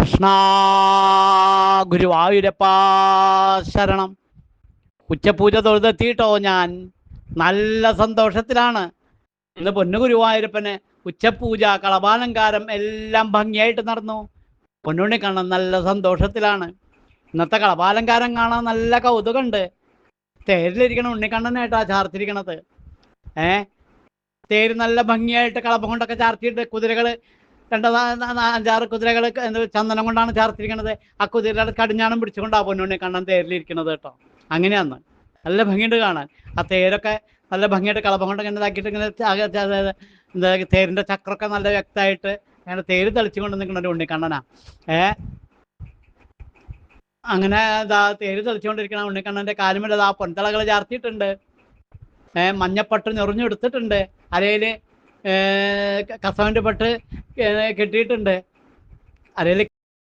കൃഷ്ണ ഗുരുവായൂരപ്പാ ശരണം. ഉച്ചപൂജ തൊഴുതെത്തിയിട്ടോ ഞാൻ നല്ല സന്തോഷത്തിലാണ്. ഇന്ന് പൊന്നു ഗുരുവായൂരപ്പന് ഉച്ചപൂജ കളഭാലങ്കാരം എല്ലാം ഭംഗിയായിട്ട് നടന്നു. പൊന്നുണ്ണി കാണാൻ നല്ല സന്തോഷത്തിലാണ്. ഇന്നത്തെ കളഭാലങ്കാരം കാണാൻ നല്ല കൗതുകമുണ്ട്. തേരിലിരിക്കണ ഉണ്ണിക്കണ്ണനായിട്ടാ ചാർത്തിരിക്കണത്. തേര് നല്ല ഭംഗിയായിട്ട് കളഭം കൊണ്ടൊക്കെ ചാർത്തിയിട്ട് കുതിരകൾ 5-6 കുതിരകൾ ചന്ദനം കൊണ്ടാണ് ചാർത്തിരിക്കണത്. ആ കുതിരയുടെ കടിഞ്ഞാണം പിടിച്ചുകൊണ്ടാ പൊന്നുണ്ണി കണ്ണൻ തേരിലിരിക്കണത് കേട്ടോ. അങ്ങനെയാന്ന് നല്ല ഭംഗിയുണ്ട് കാണാൻ. ആ തേരൊക്കെ നല്ല ഭംഗിയായിട്ട് കളഭം കൊണ്ട് ഇങ്ങനെ ഇതാക്കിയിട്ട് ഇങ്ങനെ എന്താ തേരിൻ്റെ ചക്രമൊക്കെ നല്ല വ്യക്തമായിട്ട് അങ്ങനെ തേര് തെളിച്ചുകൊണ്ട് നിൽക്കുന്ന ഉണ്ണിക്കണ്ണനാ. അങ്ങനെ ഇതാ തേര് തെളിച്ചുകൊണ്ടിരിക്കണം. ഉണ്ണിക്കണ്ണൻ്റെ കാലുമേൽ ആ പൊൻതളകൾ ചാർത്തിയിട്ടുണ്ട്. മഞ്ഞപ്പട്ട് ഞൊറിഞ്ഞെടുത്തിട്ടുണ്ട്. അരയിൽ കസവൻ്റെ പട്ട് കെട്ടിയിട്ടുണ്ട്. അരയിൽ